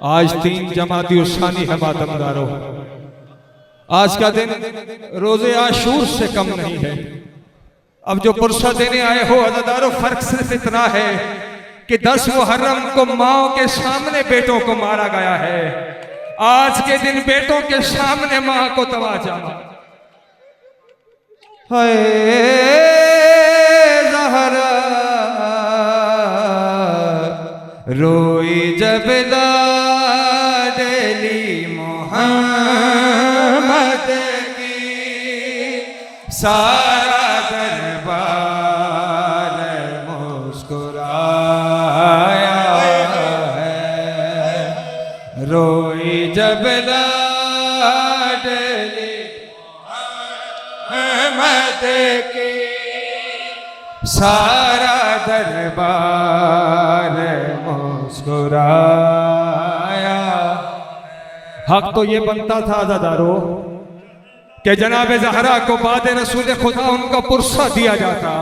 आज 3 जमाती उस्सानी है मातमदारों। आज का दिन रोजे आशूर से कम नहीं है। अब जो पुरसा देने आए हो अज़ादारों, फर्क सिर्फ इतना है कि 10 मुहर्रम को माओ के सामने बेटों को मारा गया है। आज के दिन बेटों के सामने मां को तमाचा हाय ज़हरा रोई जब लाडली मोहम्मद की, सारा दरबार मुस्कुराया है। रोई जब लाडली मोहम्मद की, सारा दरबार मुस्कुराया। हक तो ये बनता था अज़ादारों कि जनाब ज़हरा को बाद रसूल खुदा उनका पुरसा दिया जाता,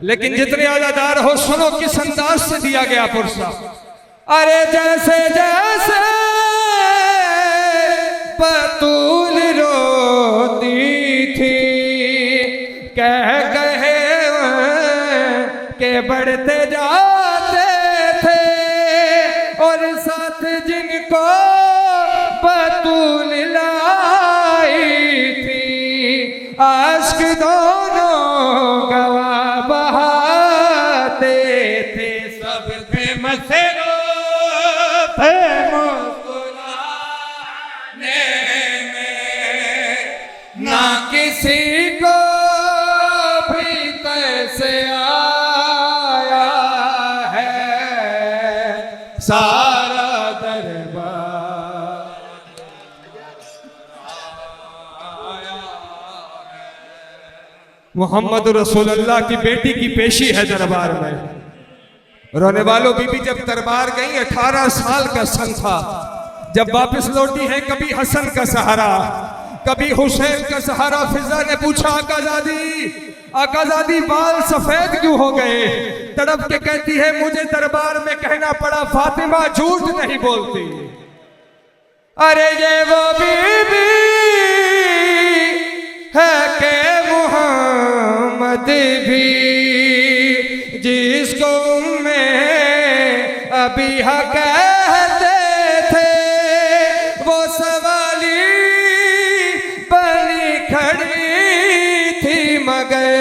लेकिन जितने अज़ादार हो सुनो किस अंदाज से दिया गया पुरसा। अरे जैसे जैसे बतूल रोती थी, कह कहे के बढ़ते जाते थे, और साथ जिनको बतूल लाई थी, आश्क दोनों गवाह बहाते थे। सब थे मसरो थे मुस्कुराने में, ना किसी को भी कैसे आया है सारा दरबार। मोहम्मद रसूलुल्लाह की बेटी की पेशी है दरबार में। रोने वालों, बीबी जब दरबार गई 18 साल का सन था। जब वापस लौटी है कभी हसन का सहारा कभी हुसैन का सहारा। फिजा ने पूछा आकाज़ादी बाल सफेद क्यों हो गए? तड़प के कहती है मुझे दरबार में कहना पड़ा फातिमा झूठ नहीं बोलती। अरे ये वो बीबी है के मोहम्मद भी, जिसको में अभी कहते थे, वो सवाली बनी खड़ी थी, मगर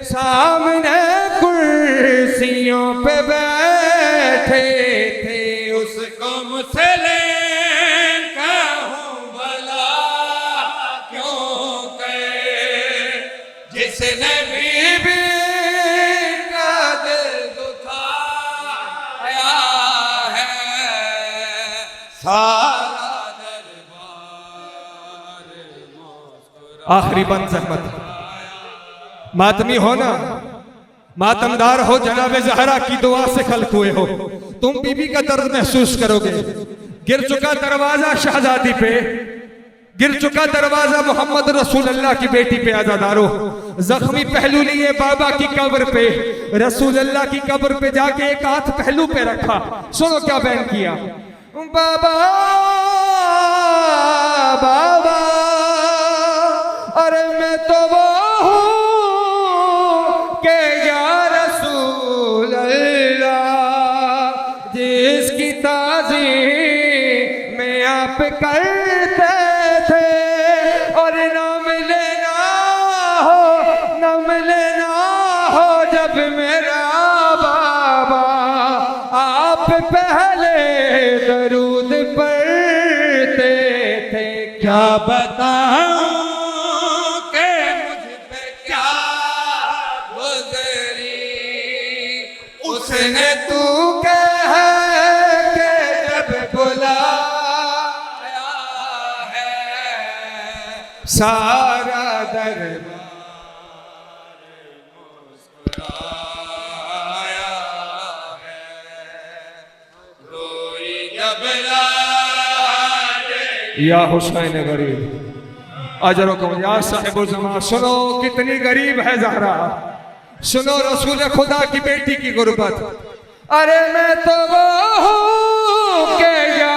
सामने कुर्सियों पे बैठे थे। उसको मुसलिम कहूं भला क्यों कहे, जिसने बीबी का दिल दुखाया है सारा दरबार मुस्कुराया। आखिरी बंद ज़हमत, मातमी हो ना, मातमदार हो, जनाब ज़हरा की दुआ से खल्क हुए हो, तुम बीबी का दर्द महसूस करोगे। गिर चुका दरवाजा शहजादी पे, गिर चुका दरवाजा मोहम्मद रसूलुल्लाह की बेटी पे। अज़ादारों, जख्मी पहलू लिए बाबा की कब्र पे, रसूलुल्लाह की कब्र पे जाके एक हाथ पहलू पे रखा। सुनो क्या बयान किया। बाबा बाबा अरे मैं तो वो हूँ के या रसूल अल्लाह, जिसकी ताज़ीम में आप करते थे, और नाम लेना हो जब मेरा बाबा, आप पहले दरूद पढ़ते थे। क्या बताऊं उसने तू कह के जब बुलाया है सारा दरबार मुस्कुराया है। रोई जब या हुसैन गरीब अजर को या साहिब ज़मा। सुनो कितनी गरीब है ज़हरा, सुनो रसूल खुदा की बेटी की गुर्बत। अरे मैं तो वो हूँ के या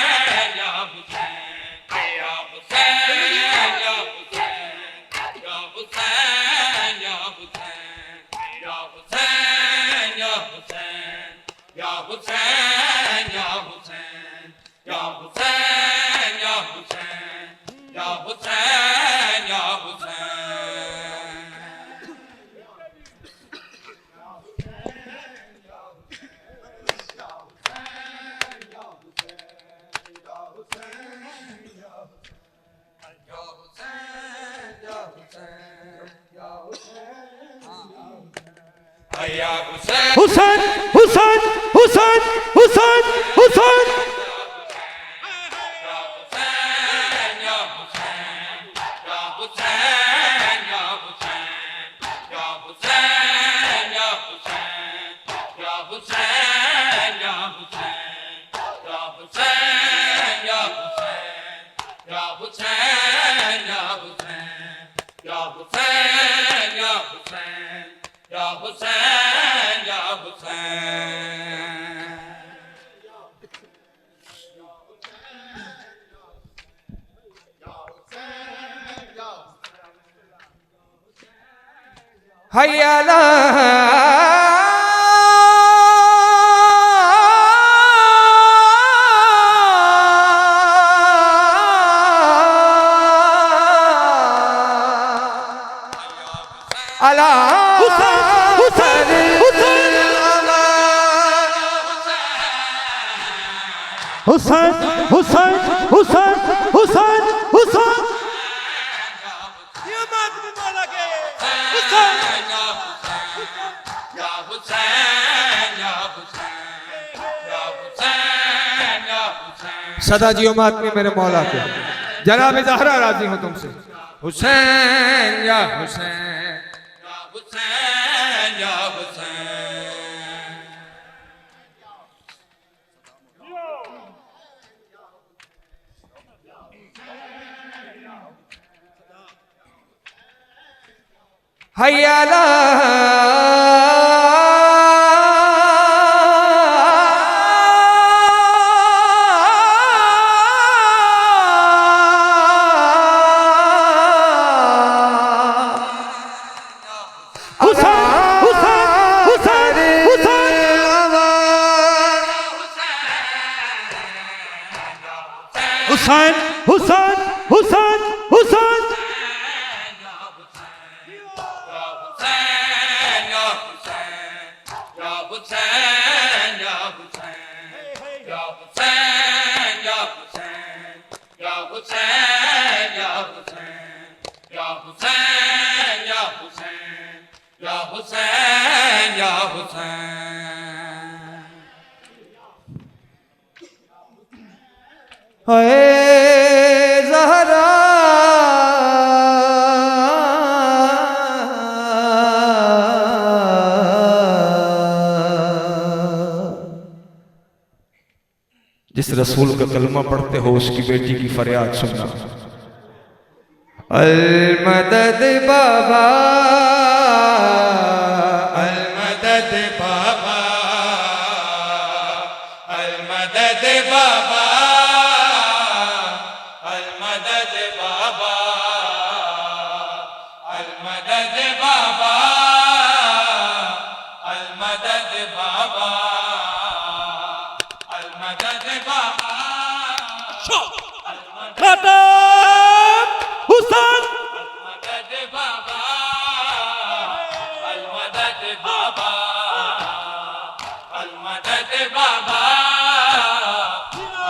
या हुसैन या हुसैन या हुसैन या हुसैन या हुसैन या हुसैन या हुसैन हुसैन हुसैन हुसैन हुसैन हुसैन या हुसैन या हुसैन या हुसैन या हुसैन या हुसैन या हुसैन या हुसैन या हुसैन या हुसैन या हुसैन या हुसैन या हुसैन या हुसैन या हुसैन या हुसैन या Hussain hayya la ala Hussain Hussain Hussain Hussain Hussain Hussain Hussain Hussain ये मातमी मौला के हुसैन या हुसैन या हुसैन या हुसैन या हुसैन सदा जियो मातमी मेरे मौला के जनाब ज़हरा राजी हूं तुमसे हुसैन या हुसैन या हुसैन या हुसैन hayya la हुसैन हुसैन हुसैन हुसैन हुसैन हुसैन हुसैन हुसैन हुसैन या हुसैन है ज़हरा जिस रसूल का कलमा पढ़ते हो उसकी बेटी की फरियाद सुनना अल मदद बाबा अल मदद बाबा अल मदद बाबा अल मदद बाबा अल मदद बाबा अल मदद बाबा अल मदद बाबा खत्म हुसैन मदद बाबा अल मदद बाबा अल मदद बाबा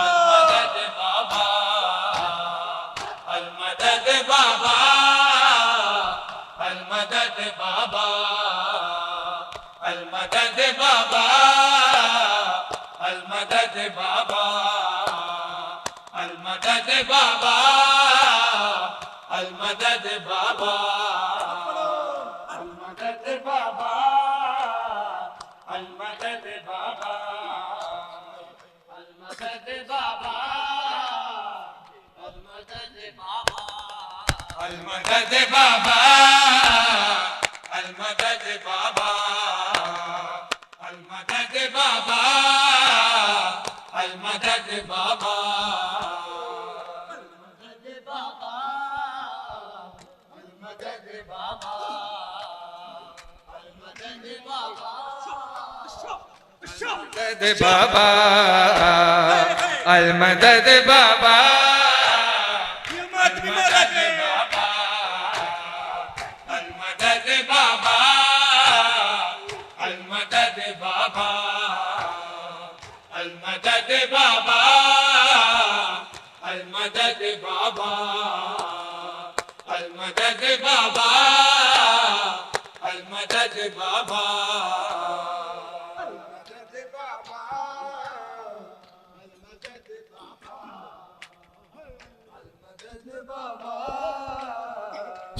अल मदद बाबा अल मदद बाबा अल मदद बाबा अल मदद बाबा अल मदद बाबा अल मदद बाबा अल मदद बाबा अल मदद बाबा अल मदद बाबा अल मदद बाबा अल मदद बाबा अल मदद बाबा अल मदद बाबा अल मदद बाबा मदद बाबा अल मदद बाबा मातमी मौला के अल मदद बाबा अल मदद बाबा अल मदद बाबा अल मदद बाबा अल मदद बाबा अल मदद बाबा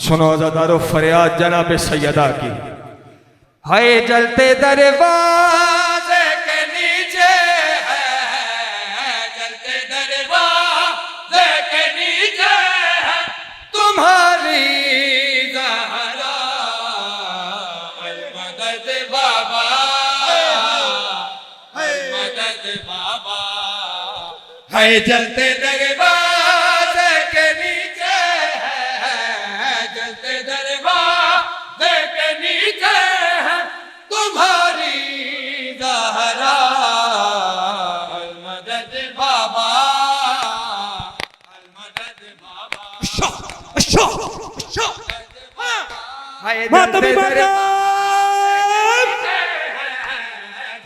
सुनो अज़ादारो फरियाद जनाब सैयदा की। हाय जलते दरवाजे के नीचे है, जलते दरवाजे के नीचे है तुम्हारी ज़हरा अल मदद बाबा अल मदद बाबा। हाय जलते दरवाजे के नीचे है, जलते दरवाजे के नीचे है तुम्हारी ज़हरा अल मदद बाबा अल मदद बाबा। हाय मातमी मौला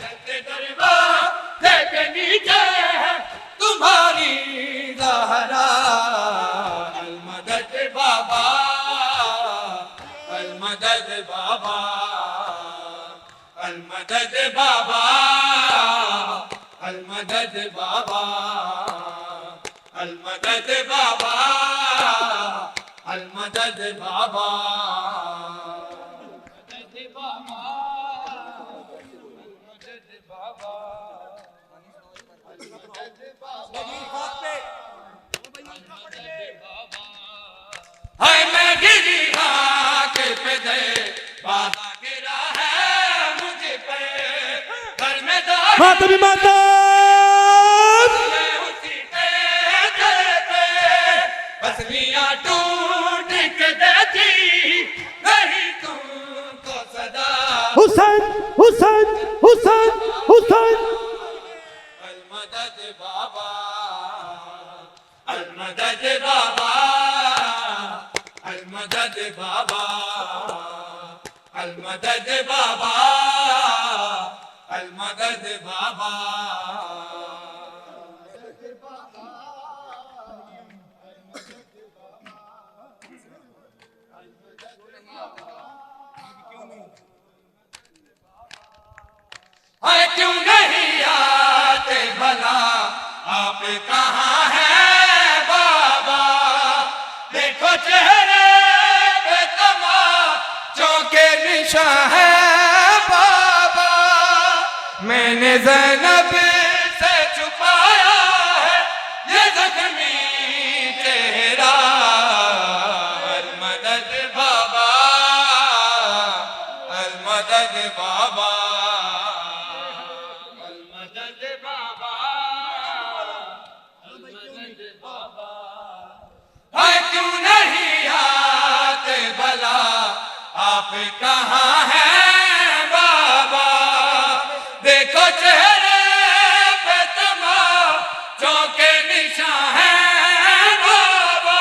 जलते दरवाजे के नीचे है तुम्हारी ज़हरा अल मदद बाबा अल मदद बाबा अल मदद बाबा अल मदद बाबा अल मदद बाबा अल मदद बाबा। हाय मैं गिरी खाक पे दे बाबा गिरा है मुझ पे घर में दाखिल मातमी माता मैं उसी पे देते बसलियां टूट के देती नहीं तुमको सदा हुसैन हुसैन हुसैन हुसैन अल मदद बाबा अल मदद बाबा अल मदद बाबा अल मदद बाबा अल मदद बाबा। हाय क्यों नहीं आते भला आप कहाँ हैं बाबा, देखो चेहरे पे तमाचों के निशान है बाबा। मैंने ज़ैनब से छुपाया है ये ज़ख्मी चेहरा अल मदद बाबा अल मदद बाबा अल मदद बाबा अल मदद बाबा। हाय क्यों नहीं आते भला आप कहाँ हैं बाबा, देखो चेहरे पे तमाचों के निशान हैं बाबा।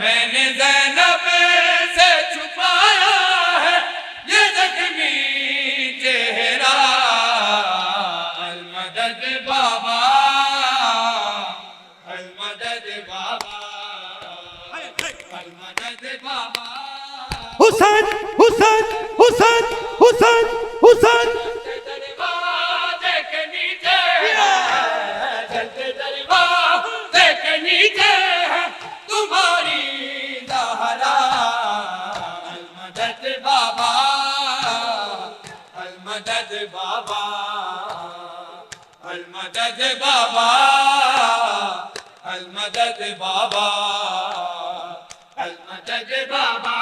मैंने ज़ैनब से छुपाया है ये ज़ख्मी चेहरा अल मदद बाबा अल मदद बाबा अल मदद बाबा। हुसैन हुसैन हुसैन हुसैन हुसैन दरवाजे के नीचे है, जलते दरवाजे के नीचे है तुम्हारी ज़हरा अल मदद बाबा अल मदद बाबा अल मदद बाबा अल मदद बाबा अल मदद बाबा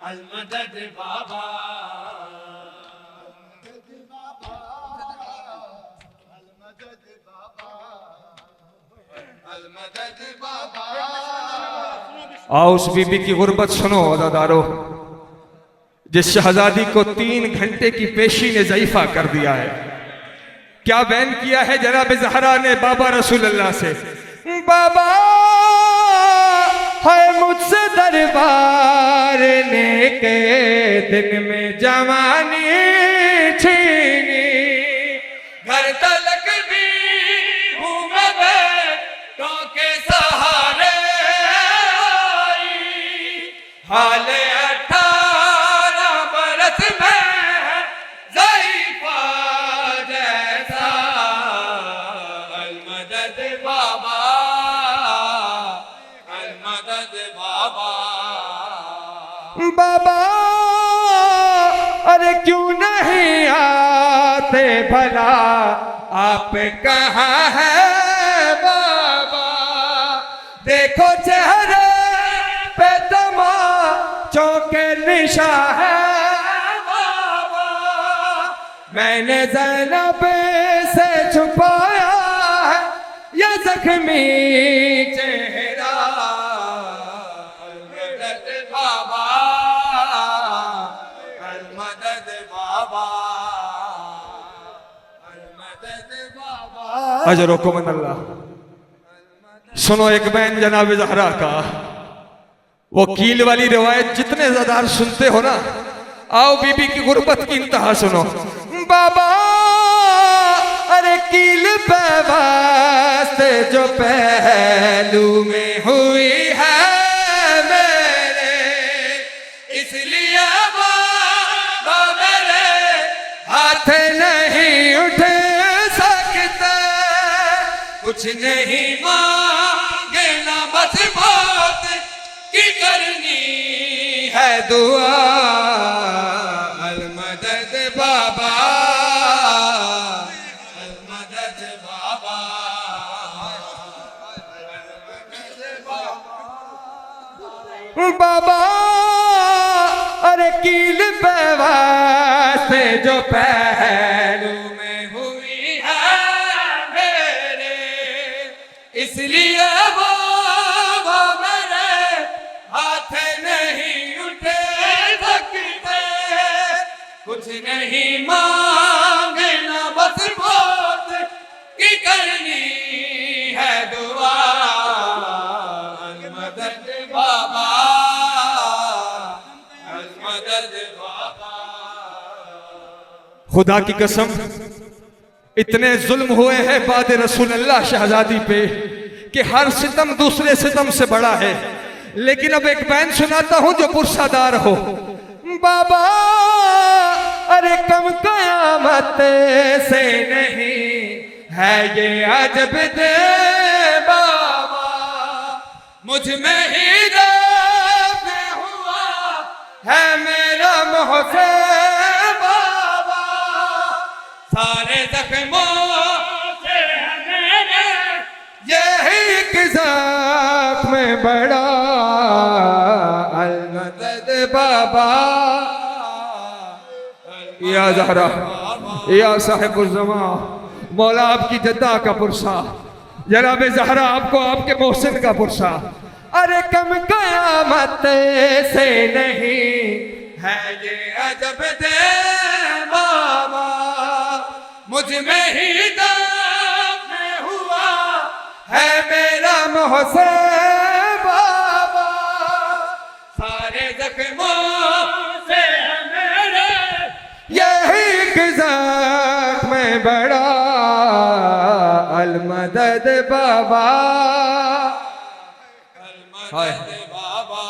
अल मदद बाबा। अल मदद बाबा। आओ उस बीबी की गुर्बत सुनो अज़ादारो। जिस शहजादी को 3 घंटे की पेशी ने ज़ईफा कर दिया है। क्या बयान किया है जनाब ज़हरा ने बाबा रसूलुल्लाह से, बाबा है मुझसे दरबार ने के दिन में जवानी छीनी, घर तलक भी हूँ मैं बेटों के सहारे आई, हाल 18 बरस में ज़ईफा जैसा, अलमदद बाबा, अलमदद बाबा। बाबा अरे क्यों नहीं आते भला, आप कहाँ है बाबा, देखो चेहरे पे तमाचों के निशा है बाबा, मैंने ज़ैनब से छुपाया है ये जख्मी चेहरा, अलमदद बाबा, अलमदद बाबा, अलमदद बाबा। अजरुकुम अल्लाह। सुनो एक बयान जनाब ज़हरा का, वो कील वाली रिवायत जितने ज़्यादा सुनते हो ना, आओ बीबी की गुर्बत की इंतहा सुनो। बाबा अरे कील पे वास्ते जो पहलू में हुई है मेरे, इसलिए बाबा मेरे हाथ नहीं उठ सकते, कुछ नहीं मांगना बस मौत की करनी है दुआ, अलमदद बाबा, अलमदद बाबा, अलमदद बाबा। बाबा अरे कील पे वास्ते जो पहलू में हुई है मेरे, इसलिए बाबा मेरे हाथ नहीं उठे सकते, कुछ नहीं मांगना बस मौत की करनी है दुआ, अलमदद बाबा, अलमदद बाबा। खुदा की कसम इतने जुल्म हुए हैं बाद रसूलुल्लाह शहजादी पे कि हर सितम दूसरे सितम से बड़ा है। लेकिन अब एक बैन सुनाता हूं जो पुरसादार हो। बाबा अरे कम कयामत से नहीं है ये अजब दे बाबा, मुझ में ही दर्द हुआ है मेरा मोहसे बाबा, सारे जख्मों से है मेरे, यही एक ज़ख्म बड़ा अलमदद बाबा। या ज़हरा या साहिबुज़्ज़मा, मौला आपकी जद्दा का पुरसा, जनाब ज़हरा आपको आपके मोहसिन का पुरसा। अरे कम कयामत से नहीं है ये अजब दे बाबा, मुझ में ही दर्द हुआ है मेरा मोहसे बाबा, सारे जख्मों से है मेरे, यही एक ज़ख्म बड़ा अलमदद बाबा। अलमदद बाबा।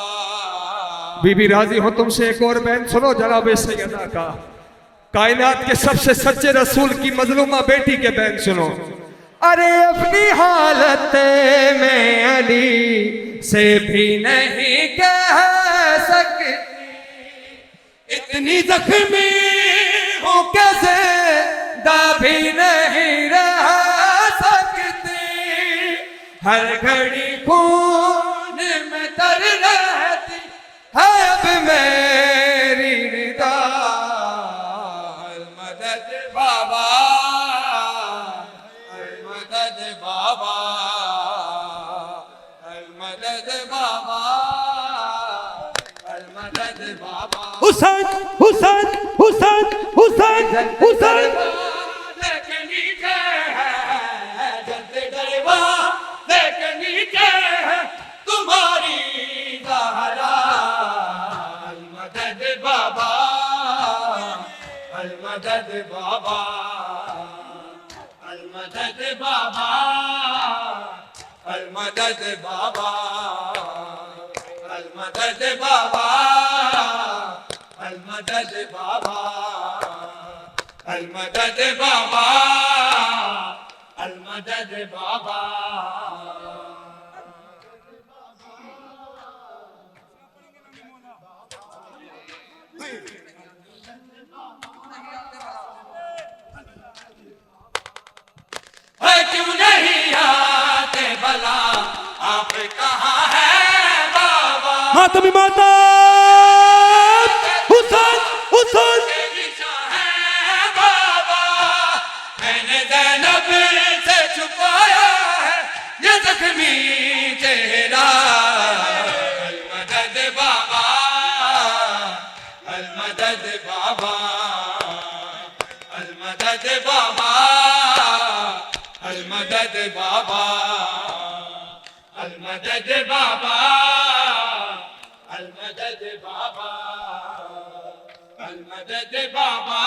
बीबी राजी हो तुमसे एक और बैन सुनो जनाब सैयदा का, कायनात के सबसे सच्चे रसूल की मजलूमा बेटी के बैन सुनो। अरे अपनी हालत में अली से भी नहीं कह सकती, इतनी जख्मी हूँ कैसे दा भी नहीं रह सकती, हर घड़ी खून में तर रहती है अब मेरी निदा। अलमदद बाबा, अलमदद बाबा, अलमदद बाबा, अलमदद बाबा। हुसैन हुसैन हुसैन हुसैन हुसैन के नीचे है जलते दरवाजे के नीचे है तुम्हारी ज़हरा अलमदद बाबा अलमदद बाबा अलमदद बाबा अलमदद बाबा अलमदद बाबा अलमदद बाबा अलमदद बाबा अलमदद बाबा है क्यों नहीं आते भला आप कहाँ है बाबा मातमी माता हुसैन हुसैन है बाबा मैंने ज़ैनब से छुपाया है ये जख्मी चेहरा अलमदद बाबा अलमदद बाबा अलमदद बाबा अलमदद बाबा अलमदद बाबा अलमदद बाबा अलमदद बाबा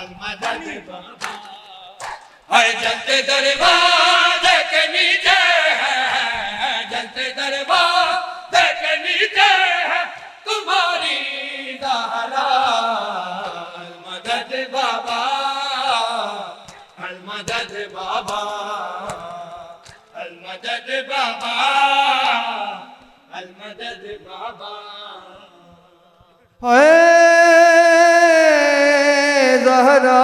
अलमदद बाबा है जलते दरवाजे के नीचे है जलते दरवाजे के नीचे है तुम्हारी ज़हरा अलमदद बाबा अलमदद बाबा अलमदद बाबा अलमदद बाबा हाय ज़हरा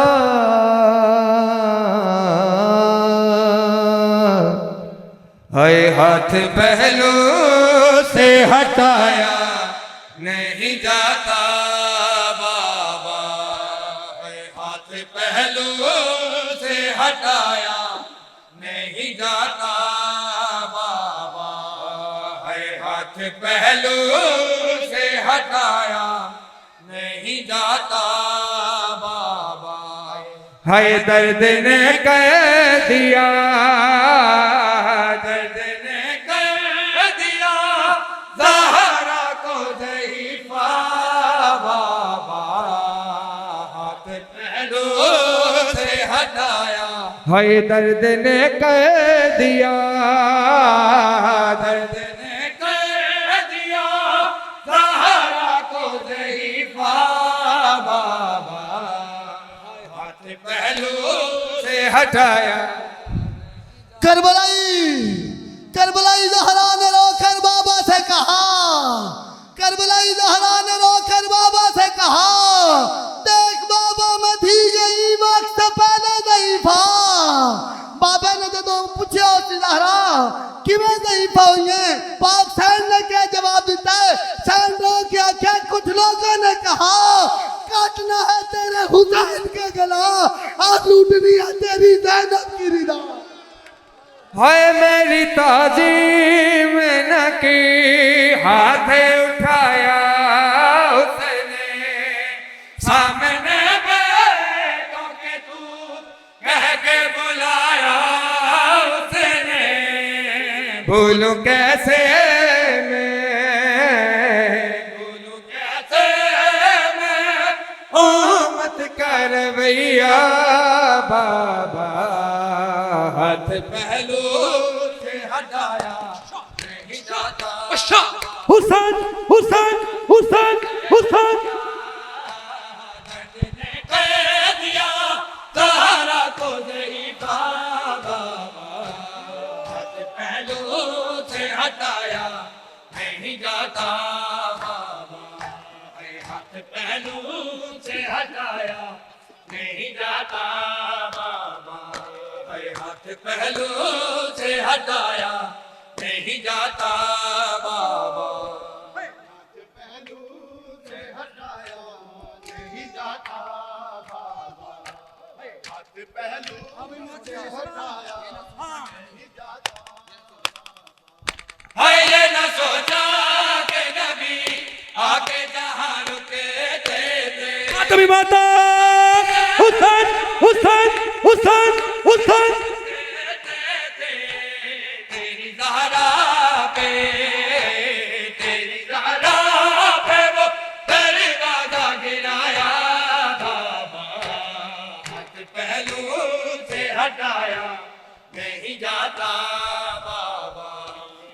हाय हाथ पहलू से हटाया नहीं जाता बाबा है हाथ पहलू से हटाया नहीं जाता बाबा है हाथ पहलू से हटाया नहीं जाता बाबा हाय दर्द ने कह दिया दर्द ने कर दिया ज़हरा को ज़ईफ़ा बाबा हाथ पहलू से हटाया हाय दर्द ने कह दिया दर्द ने कर दिया ज़हरा को ज़ईफ़ा बाबा हाथ पहलू से हटाया करबलाई ज़हरा ने रोकर बाबा से कहा करबलाई ज़हरा ने रोकर बाबा से कहा देख बाबा मैं थी गई वक्त से पहले ज़ईफ़ा बाबा ने तो पूछा उस ज़हरा कि मैं ज़ईफ़ा हुई है पाक सैन ने क्या जवाब देता है सैन रो क्या क्या कुछ लोगों ने कहा काटना है तेरे हुसैन का गला और लूटनी है तेरी ज़ैनब की रिदा हाय मेरी ताज़ीम न की हाथ उठाया उसने सामने बैठो के तू कह के बुलाया उसने भूलूं कैसे भूलूं कैसे मैं मत कर भैया बाबा हाथ पहलू से हटाया नहीं जाता हुसैन हुसैन हुसैन हुसैन दर्द ने कह दिया ज़हरा को ज़ईफ़ा बाबा हाथ पहलू से हटाया नहीं जाता बाबा है हाथ पहलू से हटाया नहीं जाता बाबा है हाथ पहलू से हटाया नहीं जाता बाबा है ये न सोचा के नबी आके जहां कभी माता हुसैन हुसैन हुसैन हुसैन तेरी ज़हरा पे वो दरवाजा गिराया बाबा, हाथ पहलू से हटाया नहीं जाता बाबा,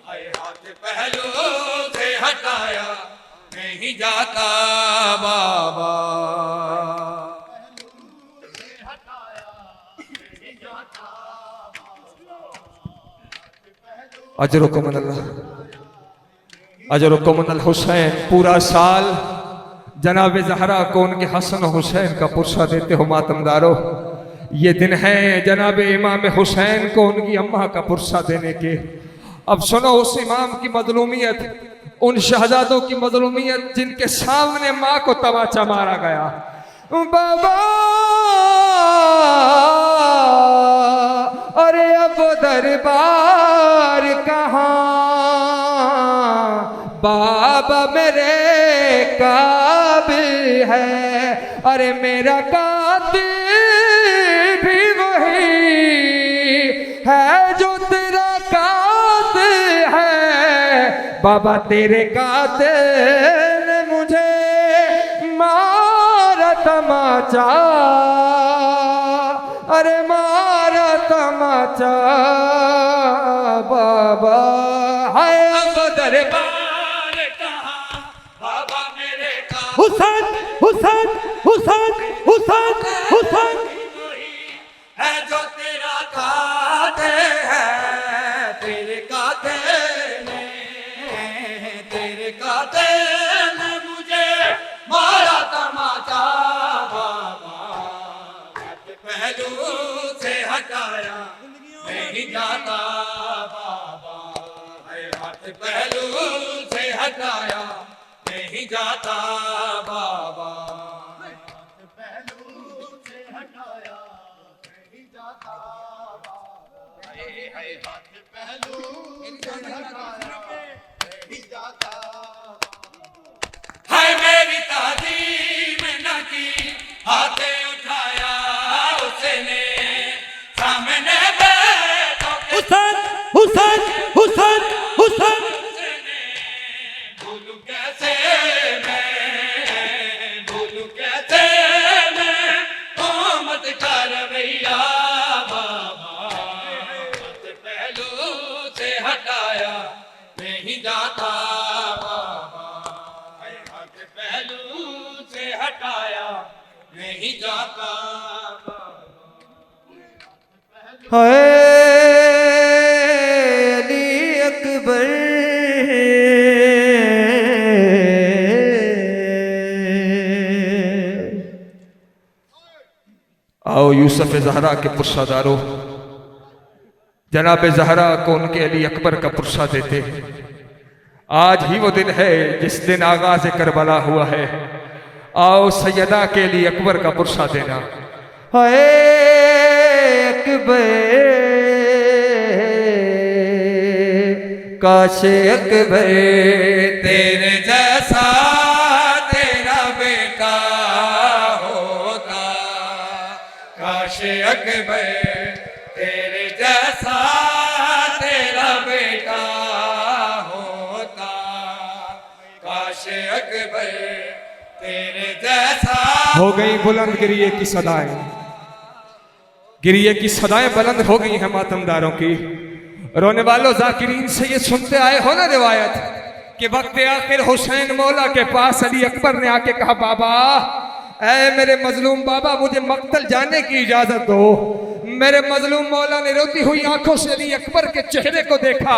हाथ पहलू से हटाया नहीं जाता बाबा। अजरुकुमल हुसैन पूरा साल जनाब ज़हरा को उनके हसन हुसैन का पुरसा देते हो मातमदारो। ये दिन है जनाब इमाम हुसैन को उनकी अम्मा का पुरसा देने के। अब सुनो उस इमाम की मजलूमियत, उन शहजादों की मजलूमियत जिनके सामने माँ को तमाचा मारा गया। बाबा अरे अब दरबार कहाँ, बाबा मेरे काबिल है, अरे मेरा कातिल भी वही है जो तेरा कातिल है। बाबा तेरे कातिल ने मुझे मारा तमाचा, अरे मारा तमाचा बाबा। हाय अब दरबार कहाँ, बाबा मेरे का हुसैन हुसैन हुसैन हुसैन हुसैन है जो तेरा काते है, तेरे काते ने मुझे मारा तमाचा बाबा, हाथ पहलू से हटाया नहीं जाता बाबा, हाथ पहलू से हटाया नहीं जाता बाबा। है मेरी ताज़ीम न की, हाथे उठाया उसने सामने बैठो के हुसैन हुसैन हुसैन हुसैन भूलूं कैसे मैं उम्मत का रवैया बाबा, हाथ पहलू से हटाया नहीं जाता बाबा, हाथ पहलू से हटाया नहीं जाता बाबा। हाय अली अकबर आओ यूसुफ ज़हरा के पुरसादारों, जनाब ज़हरा को उनके अली अकबर का पुरसा देते। आज ही वो दिन है जिस दिन आगाज़ करबला हुआ है। आओ सैयदा के लिए अकबर का पुरसा देना। हाय अकबर काश अकबर तेरे जैसा तेरा बेटा होता, काश अकबर तेरे जैसा तेरा बेटा होता, काश अकबर तेरे जैसा। हो गई बुलंद गिरिए की सदाएं, गिरिए की सदाएं बुलंद हो गई हैं मातमदारों की। रोने वालों जाकिरीन से ये सुनते आए हो ना रिवायत कि वक्त आखिर हुसैन मौला के पास अली अकबर ने आके कहा, बाबा ऐ मेरे मजलूम बाबा मुझे मक्तल जाने की इजाजत दो। मेरे मजलूम मौला ने रोती हुई आंखों से अली अकबर के चेहरे को देखा,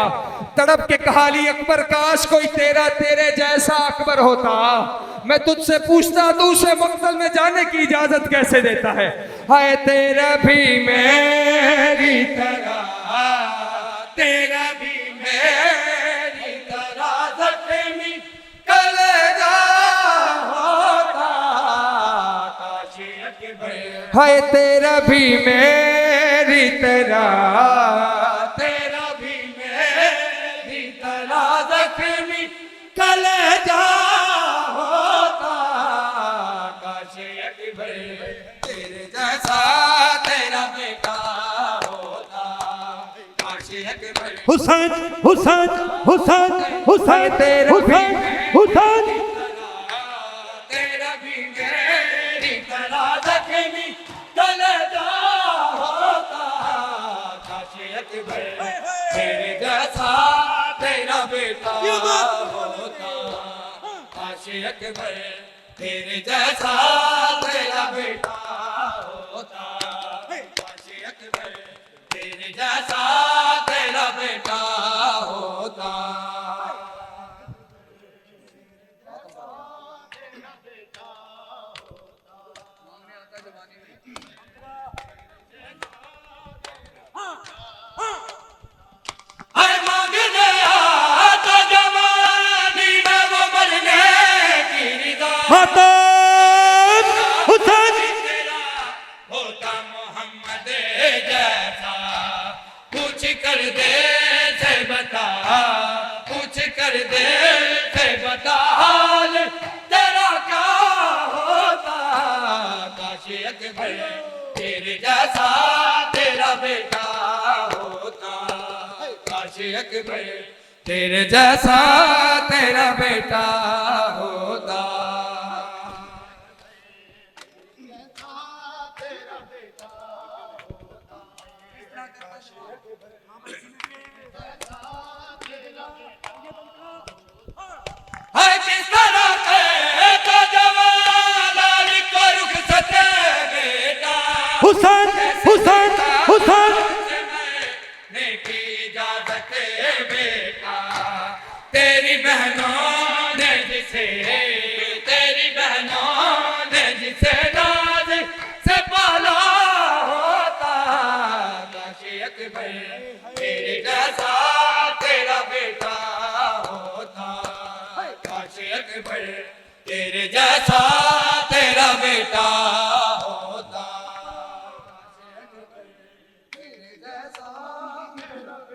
तड़प के कहा, अली अकबर काश कोई तेरे जैसा अकबर होता। मैं तुझसे पूछता तू उसे मक्तल में जाने की इजाजत कैसे देता है। हाय तेरा भी मेरी तरह, तेरा भी मेरी तरह जख्मी कलेजा होता, काश अकबर। हाय तेरा भी मेरी तरह, तेरा भी मेरी तरह जख्मी कलेजा होता, काश जैसा तेरा बेटा होता काशी अकबर हुसैन हुसैन हुसैन हुसैन हुसैन हुसैन तेरा भी मेरी तरह जख्मी कलेजा होता काशी अकबर तेरे जैसा तेरा बेटा होता काशी अकबर तेरे जैसा तेरा बेटा होता काशी अकबर तेरे जैसा तेरा बेटा होता हर मांगने आता जवानी में वो मरने की रिदा मातम हुसैन तेरा होता मोहम्मद जैसा पूछ कर दे से बता पूछ कर दे से बता हाल तेरा क्या होता काशी अकबर तेरे जैसा तेरा बेटा होता काशी अकबर तेरे जैसा तेरा बेटा होता है किस तरह के तो जवान लाल को रुख सते बेटा हुसैन हुसैन हुसैन ने की इजाजत बेटा तेरी बहनों ने जिसे नाज से पाला होता काशी अकबर तेरे जैसा तेरा बेटा होता काशी अकबर तेरे जैसा तेरा बेटा होता तेरे जैसा तेरा बेटा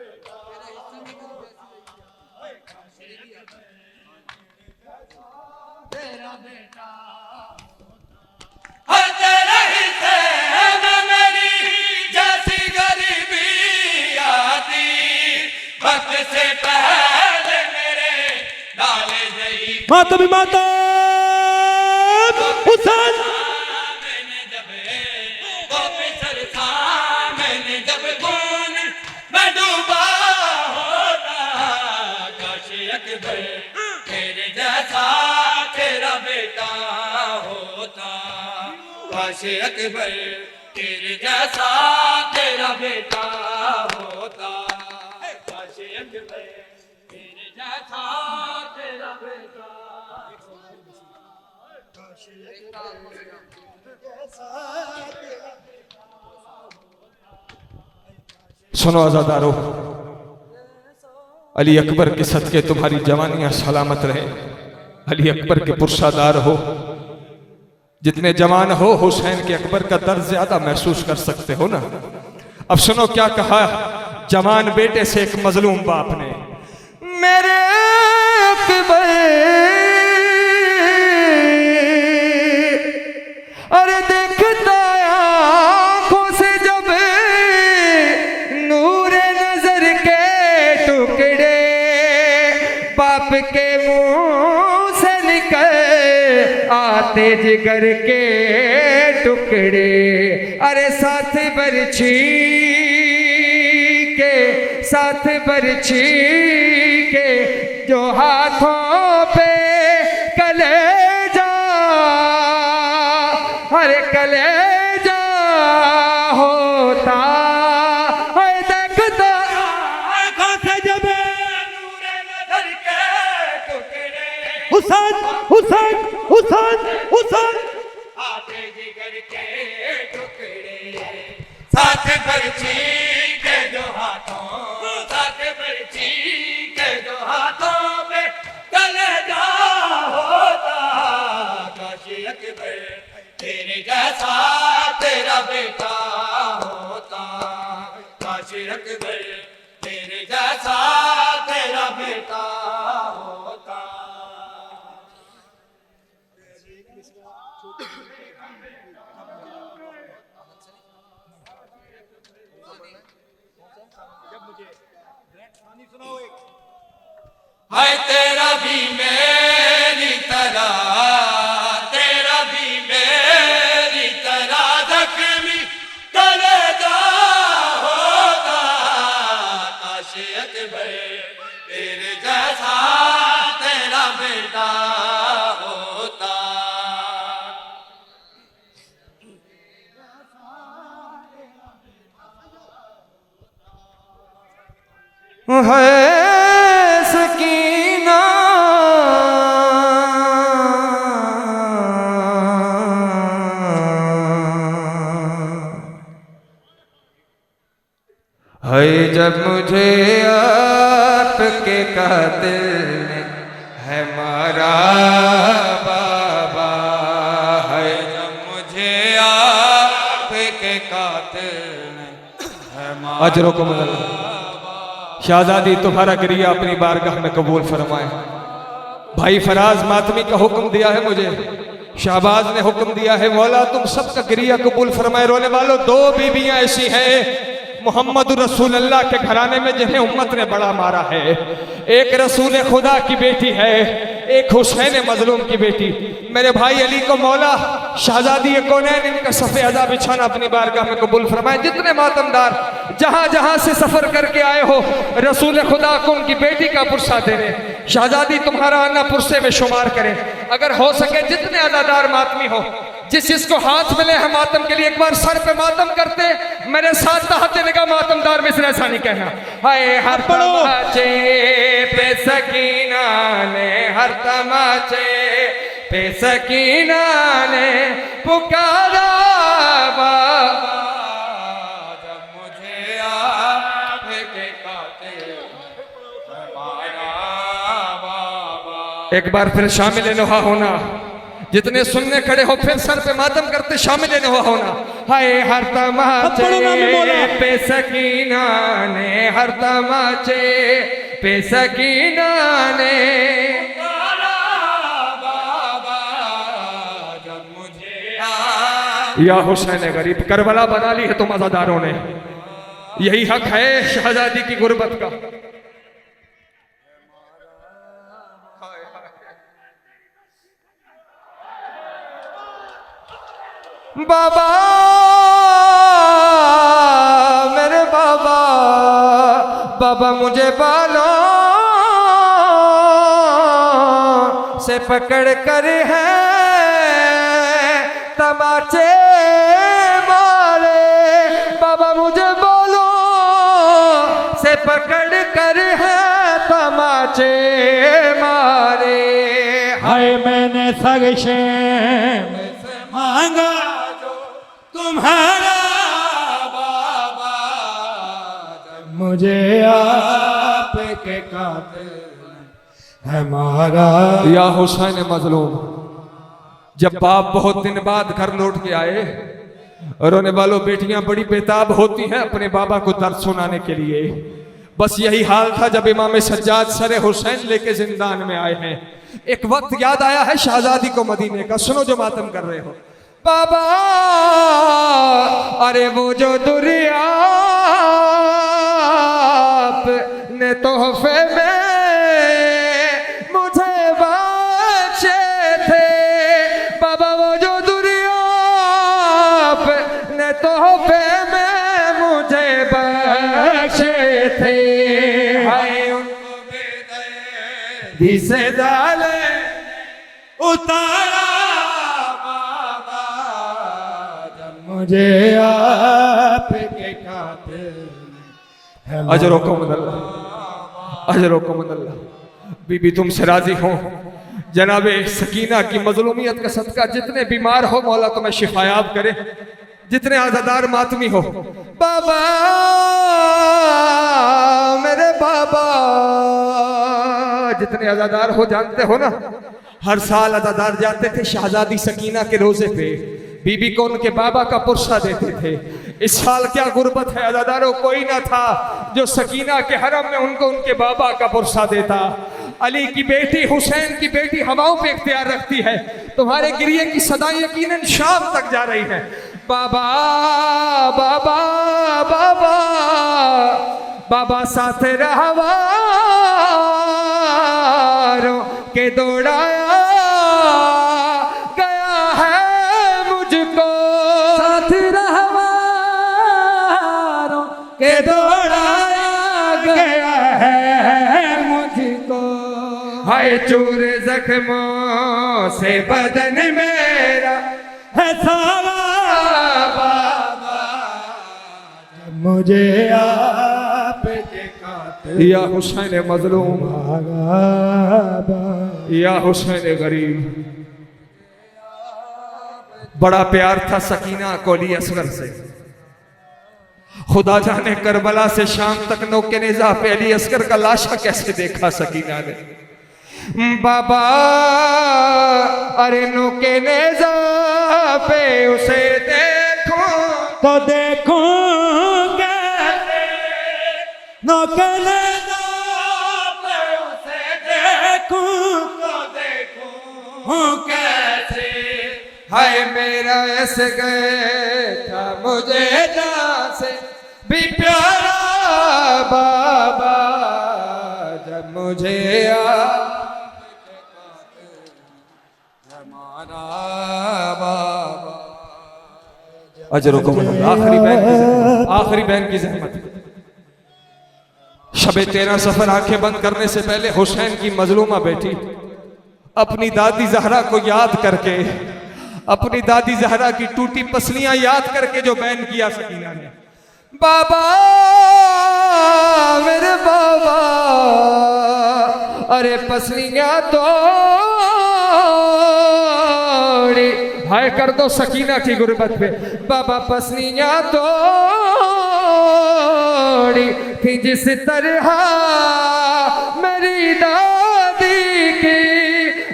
तेरा बेटा हर तेरे हिस्से में मेरी जैसी गरीबी आती वक्त से पहले मेरे लाले जई मातम मातम हुसैन मैंने जब वो पिछल था मैंने जब खून में डूबा होता काशी अकबर तेरे जैसा तेरा बेटा होता काशी अकबर तेरे जैसा तेरा बेटा होता काशी अकबर तेरे जैसा तेरा बेटा सुनो आजादारो, अली अकबर के सदके तुम्हारी जवानियां सलामत रहे। अली अकबर के पुरसादार हो, जितने जवान हो हुसैन के अकबर का दर्द ज्यादा महसूस कर सकते हो ना। अब सुनो क्या कहा जवान बेटे से एक मजलूम बाप ने, मेरे अकबर अरे देखता आंखों से जब नूर नजर के टुकड़े बाप के मुंह से निकल आते जिगर के टुकड़े, अरे साथ बरछी के जो हाथों पे कलेजा हर कलेजा होता है देखता आंखों से जब नूर नजर के टुकड़े हुसैन हुसैन हुसैन हुसैन आते जिगर के टुकड़े साथ बरछी के जो हाथों साथ बरछी के जो हाथों पे कलेजा होता काशी अकबर तेरे जैसा तेरा बेटा होता काशी अकबर तेरे जैसा तेरा बेटा होता। हाय तेरा भी मेरी तरह, तेरा भी मेरी तरह जख्मी कलेजा होता, काश अकबर तेरे जैसा तेरा बेटा होता। है सकीना है जब मुझे आपके कातिल ने है मारा बाबा, है जब मुझे आपके कातिल ने है मारा। अजरों को मदद शहजादी तुम्हारा गिरिया अपनी बारगाह में कबूल फरमाए। भाई फराज मातमी का हुक्म दिया है मुझे, शाहबाज ने हुक्म दिया है मौला तुम सबका गिरिया कबूल फरमाए। रोने वालों दो बीबियां ऐसी हैं मोहम्मद रसूल अल्लाह के घराने में जिन्हें उम्मत ने बड़ा मारा है। एक रसूल खुदा की बेटी है, एक हुसैन मजलूम की बेटी। मेरे भाई अली को मौला शहजादी कौनैन इनका सफ़े अज़ा बिछाना अपनी बारगाह में कबूल फरमाए। जितने मातमदार जहां जहां से सफर करके आए हो रसूल खुदा को उनकी बेटी का पुरसा दे रहे। शहजादी तुम्हारा आना पुरसे में शुमार करें। अगर हो सके जितने अदादार मातमी हो, जिस जिसको हाथ मिले हम मातम के लिए एक बार सर पे मातम करते। मेरे साथ तहते निगाह मातमदार में से ऐसा नहीं कहना। हाय हर तमाचे पे सकीना ने, हर तमाचे पे सकीना ने पुकारा बाबा, जब मुझे आपके कातिल हमारा बाबा। एक बार फिर शामिल नोहा होना, जितने सुनने खड़े हो फिर सर पे मातम करते शामिल नोहा होना। हाय हर तमाचे पे सकीना ने, हर तमाचे पे सकीना ने बाबा, जब मुझे या हुसैन गरीब करबला बना ली है तुम अज़ादारों ने। यही हक है शहजादी की गुर्बत का। बाबा मेरे बाबा, बाबा मुझे बालों से पकड़ कर है तमाचे मारे। बाबा मुझे बालों से पकड़ कर है तमाचे मारे। हाय मैंने सगशे मांगा तुम्हारा बाबा, जब मुझे आपके कातिल है मारा। या हुसैन मजलूम, जब बाप बहुत दिन बाद घर लौट के आए, रोने वालों बेटियां बड़ी बेताब होती हैं अपने बाबा को दर्द सुनाने के लिए। बस यही हाल था जब इमाम सज्जाद सरे हुसैन लेके जिंदान में आए हैं। एक वक्त याद आया है शहजादी को मदीने का। सुनो जो मातम कर रहे हो। बाबा अरे वो जो दुरिया ने तोहफे में मुझे बख्शे थे। बाबा वो जो दुरिया ने तोहफे में मुझे बख्शे थे। हाय उनको बेदर्दी से डाले उतारा मुझे आपके कातिल। अजरों को मदल्ला, अजरों को मदल्ला। बीबी तुमसे राजी हो जनाबे सकीना की मजलूमियत का सदका जितने बीमार हो मौला तुम्हें शिफायाब करे, जितने आज़ादार मातमी हो। बाबा मेरे बाबा, जितने आज़ादार हो जानते हो ना, हर साल आज़ादार जाते थे शहजादी सकीना के रोजे पे, बीबी को उनके बाबा का पुरसा देते थे। इस साल क्या गुर्बत है अज़ादारों, कोई ना था जो सकीना के हरम में उनको उनके बाबा का पुरसा देता। अली की बेटी हुसैन की बेटी हवाओं पे इख्तियार रखती है। तुम्हारे गिरिए की सदाएं यकीनन शाम तक जा रही हैं। बाबा बाबा बाबा बाबा साथ रहवारों के दौड़ाया गया है मुझको, साथ रहवारों के दौड़ाया गया है मुझको। हाय चूर जख्मों से बदन मेरा है सारा बाबा, जब मुझे आपके कातिल या हुसैन मजलूम, या हुसैन गरीब। बड़ा प्यार था सकीना को अली असगर से। खुदा जाने करबला से शाम तक नौके नेज़ा पे अली असगर का लाशा कैसे देखा सकीना ने। बाबा अरे नौके नेज़ा पे उसे देखो तो देखूं कैसे, नौकले पे उसे देखूं तो देखूं कैसे। हाय मेरा ऐसे गए था मुझे जान से भी प्यारा बाबा, जब मुझे अजरों को आखिरी बहन की जहमत। शबे 13 सफर आंखें बंद करने से पहले हुसैन की मजलूमा बेटी अपनी दादी जहरा को याद करके, अपनी दादी जहरा की टूटी पसलियां याद करके जो बैन किया सकीना ने। बाबा मेरे बाबा अरे पसलियां तोड़ी, हाय कर दो सकीना की गुर्बत पे। बाबा पसलियां तोड़ी थी जिस तरह मेरी दादी की,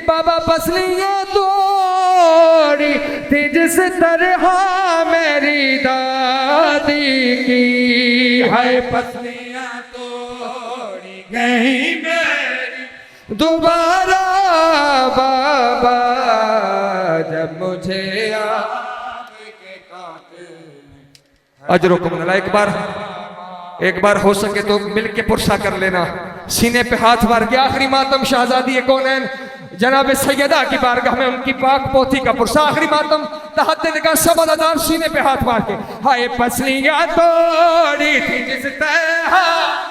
बाबा पसलियां तोड़ी थी जिस तरह मेरी दादी की। हाय पसलियां तोड़ी गई मेरी दोबारा बाबा, जब मुझे आपके कातिल। अजरों को मिला। एक बार हो सके तो मिलके पुरसा कर लेना, सीने पे हाथ मार के। आखिरी मातम शहजादी कौनैन जनाब सैयदा की बारगाह में उनकी पाक पोथी का पुरसा। आखिरी मातम तहद्दुद का सबद अदान सीने पे हाथ मार के। हाय पसलियां तोड़ी थी जिस तरह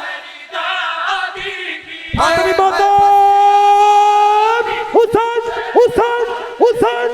मेरी दादी की। आखिरी मातम हुसैन हुसैन हुसैन